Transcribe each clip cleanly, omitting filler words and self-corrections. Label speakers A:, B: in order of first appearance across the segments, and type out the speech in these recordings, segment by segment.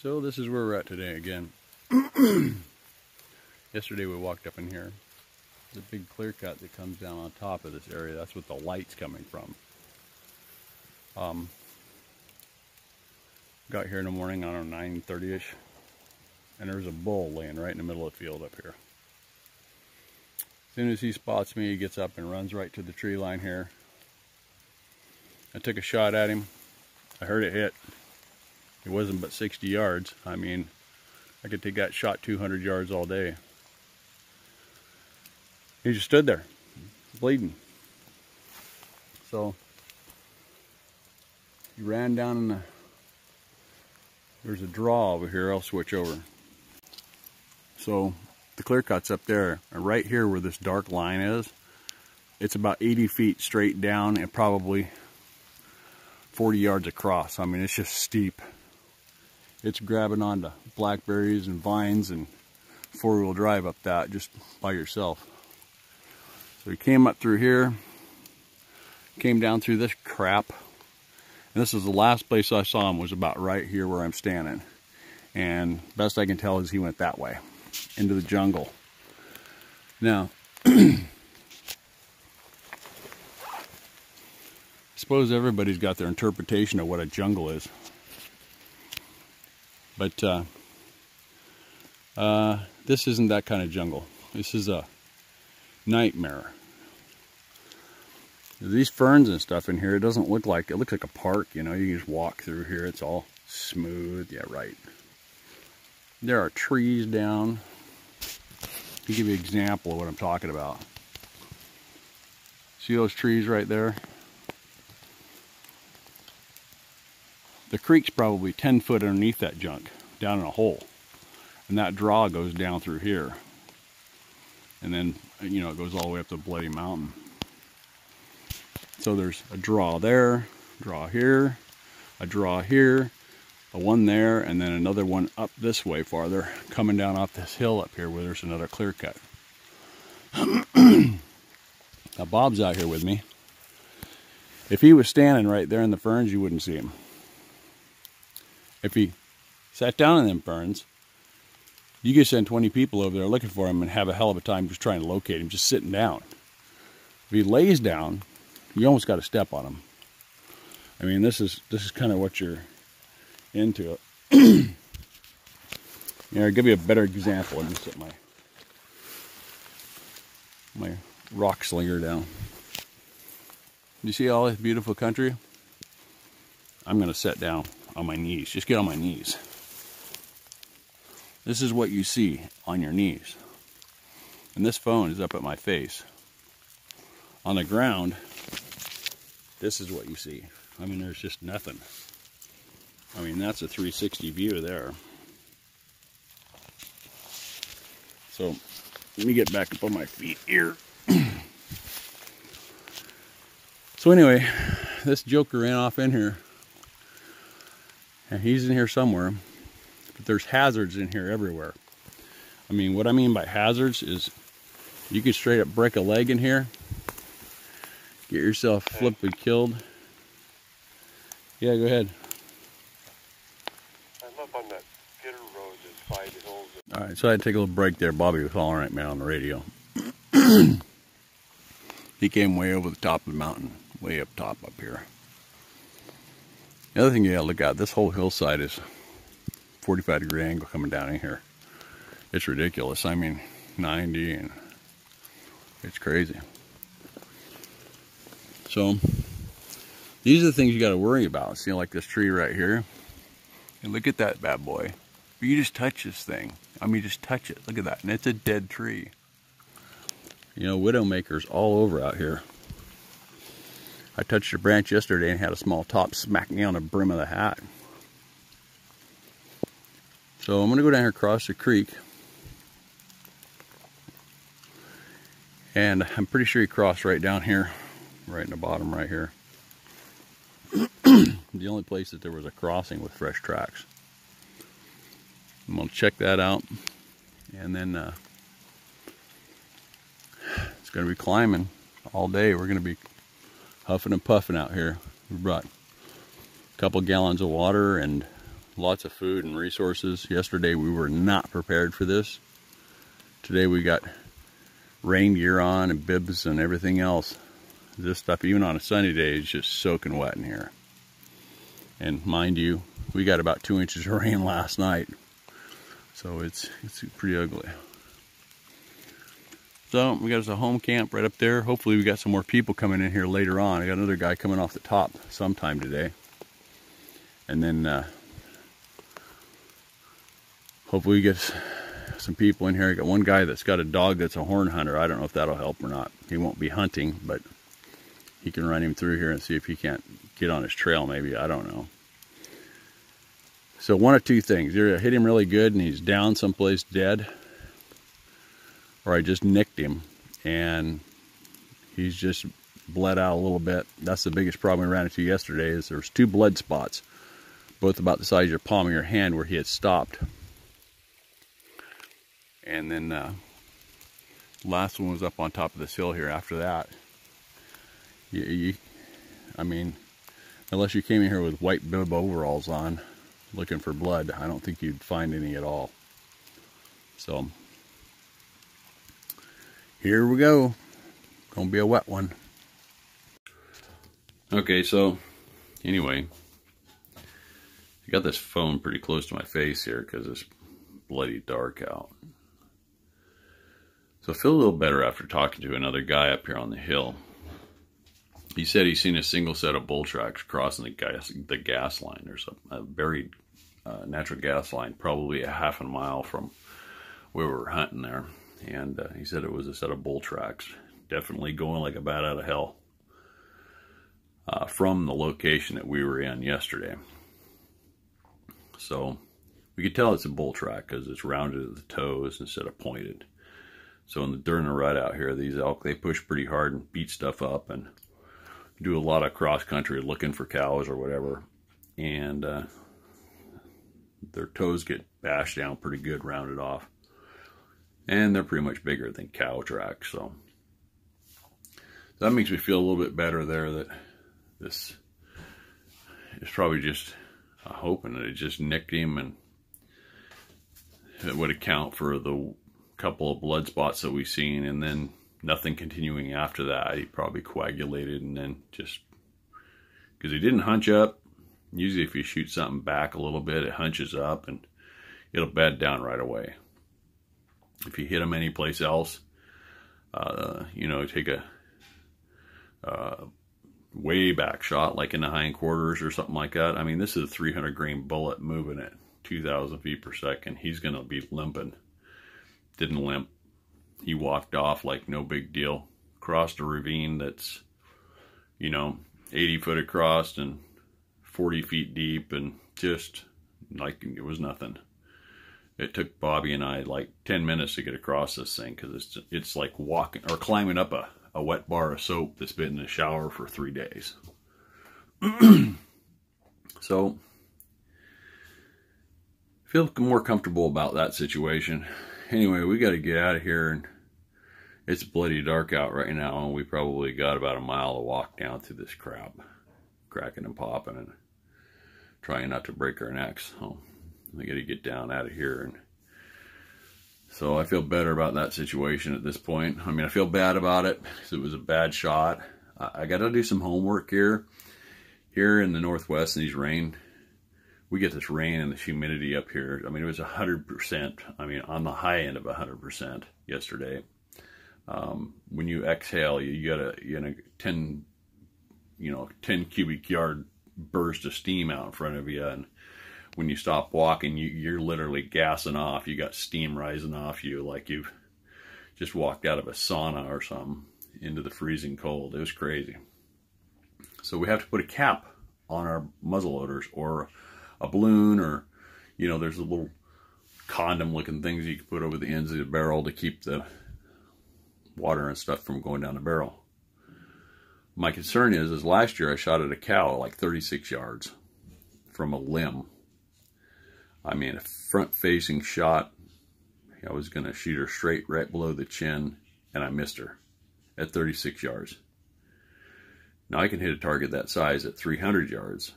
A: So this is where we're at today again. Yesterday we walked up in here. There's a big clear cut that comes down on top of this area. That's what the light's coming from. Got here in the morning, I don't know, 9:30ish, and there's a bull laying right in the middle of the field up here. As soon as he spots me, he gets up and runs right to the tree line here. I took a shot at him. I heard it hit. It wasn't but 60 yards. I mean, I could take that shot 200 yards all day. He just stood there, bleeding. So he ran down in the, there's a draw over here. I'll switch over. So the clear cut's up there, and right here where this dark line is, it's about 80 feet straight down and probably 40 yards across. I mean, it's just steep. It's grabbing onto blackberries and vines and four-wheel drive up that just by yourself. So he came up through here, came down through this crap, and this is the last place I saw him, was about right here where I'm standing. And best I can tell is he went that way, into the jungle. Now, I suppose everybody's got their interpretation of what a jungle is. But this isn't that kind of jungle. This is a nightmare. These ferns and stuff in here, it doesn't look like, it looks like a park, you know, you can just walk through here, it's all smooth. Yeah, right. There are trees down. To give you an example of what I'm talking about. See those trees right there? The creek's probably 10 foot underneath that junk, down in a hole. And that draw goes down through here. And then, you know, it goes all the way up to Bloody Mountain. So there's a draw there, draw here, a draw here, a one there, and then another one up this way farther, coming down off this hill up here where there's another clear cut. Now Bob's out here with me. If he was standing right there in the ferns, you wouldn't see him. If he sat down in them ferns, you could send 20 people over there looking for him and have a hell of a time just trying to locate him, just sitting down. If he lays down, you almost got to step on him. I mean, this is kind of what you're into. You know, I'll give you a better example. Let me set my rock slinger down. You see all this beautiful country? I'm going to sit down on my knees. Just get on my knees. This is what you see on your knees. And this phone is up at my face. On the ground, this is what you see. I mean, there's just nothing. I mean, that's a 360 view there. So, let me get back up on my feet here. So anyway, this joker ran off in here. And he's in here somewhere. But there's hazards in here everywhere. I mean, what I mean by hazards is you could straight up break a leg in here. Get yourself flipped and killed. Yeah, go ahead.
B: I'm up on that Skitter Road that's 5 hills.
A: Alright, so I had to take a little break there. Bobby was hollering at me on the radio. He came way over the top of the mountain. Way up top up here. The other thing you gotta look at, this whole hillside is 45-degree angle coming down in here. It's ridiculous. I mean, 90 and it's crazy. So, these are the things you got to worry about. See, like this tree right here. And look at that bad boy. You just touch this thing. I mean, just touch it. Look at that. And it's a dead tree. You know, widowmakers all over out here. I touched a branch yesterday and had a small top smack me on the brim of the hat. So I'm going to go down here across the creek. And I'm pretty sure he crossed right down here. Right in the bottom right here. The only place that there was a crossing with fresh tracks. I'm going to check that out. And then it's going to be climbing all day. We're going to be huffing and puffing out here. We brought a couple gallons of water and lots of food and resources. Yesterday we were not prepared for this. Today we got rain gear on and bibs and everything else. This stuff, even on a sunny day, is just soaking wet in here. And mind you, we got about 2 inches of rain last night. So it's pretty ugly. So we got us a home camp right up there. Hopefully we got some more people coming in here later on. I got another guy coming off the top sometime today. And then hopefully we get some people in here. I got one guy that's got a dog that's a horn hunter. I don't know if that'll help or not. He won't be hunting, but he can run him through here and see if he can't get on his trail maybe. I don't know. So one of two things. Either I hit him really good and he's down someplace dead, or I just nicked him and he's just bled out a little bit. That's the biggest problem we ran into yesterday, is there was 2 blood spots, both about the size of your palm of your hand, where he had stopped. And then last one was up on top of this hill here after that. I mean, unless you came in here with white bib overalls on looking for blood, I don't think you'd find any at all. So here we go. Gonna be a wet one. Okay, so anyway, I got this phone pretty close to my face here because it's bloody dark out. So I feel a little better after talking to another guy up here on the hill. He said he's seen a single set of bull tracks crossing the gas line. There's a buried natural gas line, probably a half a mile from where we were hunting there. And he said it was a set of bull tracks, definitely going like a bat out of hell from the location that we were in yesterday. So we could tell it's a bull track because it's rounded at the toes instead of pointed. So during the rut out here, these elk, they push pretty hard and beat stuff up and do a lot of cross country looking for cows or whatever. And their toes get bashed down pretty good, rounded off. And they're pretty much bigger than cow tracks. So that makes me feel a little bit better there, that this is probably just hoping that it just nicked him, and it would account for the couple of blood spots that we've seen, and then nothing continuing after that. He probably coagulated, and then just because he didn't hunch up. Usually if you shoot something back a little bit, it hunches up and it'll bed down right away. If you hit him anyplace else, you know, take a way back shot, like in the hindquarters or something like that. I mean, this is a 300 grain bullet moving at 2,000 feet per second. He's going to be limping. Didn't limp. He walked off like no big deal. Crossed a ravine that's, you know, 80 foot across and 40 feet deep, and just like it was nothing. It took Bobby and I like 10 minutes to get across this thing, because it's like walking or climbing up a wet bar of soap that's been in the shower for 3 days. So I feel more comfortable about that situation. Anyway, we got to get out of here, and it's bloody dark out right now, and we probably got about a mile to walk down through this crap, cracking and popping and trying not to break our necks. So we got to get down out of here. And so I feel better about that situation at this point. I mean, I feel bad about it because it was a bad shot. I got to do some homework here. Here in the Northwest, in these rain, we get this rain and this humidity up here. I mean, it was 100%. I mean, on the high end of 100% yesterday. When you exhale, you got a 10 cubic yard burst of steam out in front of you, and when you stop walking, you're literally gassing off. You got steam rising off you like you've just walked out of a sauna or something into the freezing cold. It was crazy. So we have to put a cap on our muzzle loaders, or a balloon, or, you know, there's a little condom looking things you can put over the ends of the barrel to keep the water and stuff from going down the barrel. My concern is last year I shot at a cow like 36 yards from a limb. I mean, a front-facing shot. I was going to shoot her straight right below the chin, and I missed her at 36 yards. Now I can hit a target that size at 300 yards,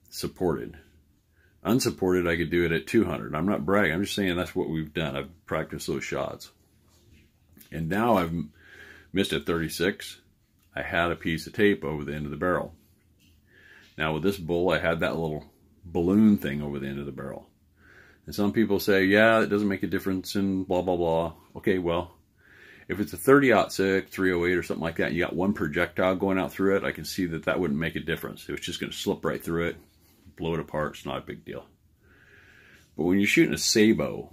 A: supported. Unsupported, I could do it at 200. I'm not bragging. I'm just saying that's what we've done. I've practiced those shots. And now I've missed at 36. I had a piece of tape over the end of the barrel. Now with this bull, I had that little balloon thing over the end of the barrel. And some people say, yeah, it doesn't make a difference in blah, blah, blah. Okay, well, if it's a 30-06, 308 or something like that, and you got one projectile going out through it, I can see that that wouldn't make a difference. It was just going to slip right through it, blow it apart. It's not a big deal. But when you're shooting a sabot,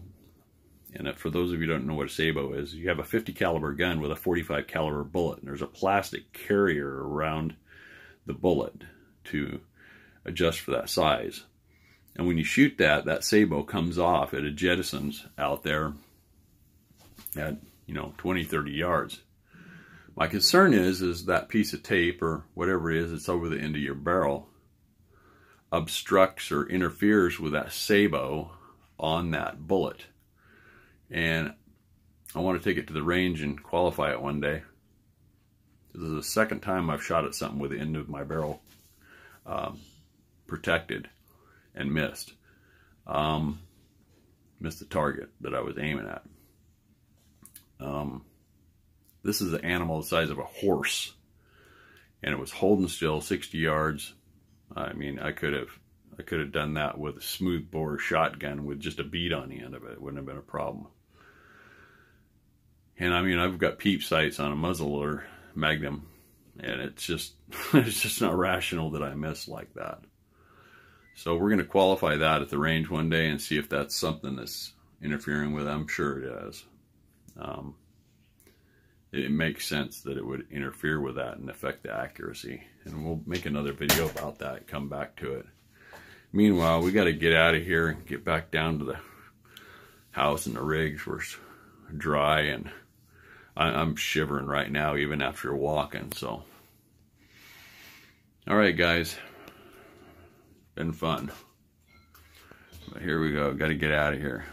A: and for those of you who don't know what a sabot is, you have a 50 caliber gun with a 45 caliber bullet, and there's a plastic carrier around the bullet to adjust for that size. And when you shoot that, that sabot comes off, it jettisons out there at, 20, 30 yards. My concern is that piece of tape or whatever it is that's over the end of your barrel obstructs or interferes with that sabot on that bullet. And I want to take it to the range and qualify it one day. This is the second time I've shot at something with the end of my barrel protected and missed. Missed the target that I was aiming at. This is an animal the size of a horse, and it was holding still 60 yards. I mean, I could have done that with a smooth bore shotgun with just a bead on the end of it. It wouldn't have been a problem. And I mean, I've got peep sights on a muzzleloader Magnum, and it's just not rational that I miss like that. So we're going to qualify that at the range one day and see if that's something that's interfering with it. I'm sure it is. It makes sense that it would interfere with that and affect the accuracy. And we'll make another video about that, come back to it. Meanwhile, we got to get out of here and get back down to the house and the rigs. We're dry, and I'm shivering right now, even after walking. So, all right, guys, been fun. But here we go. Got to get out of here.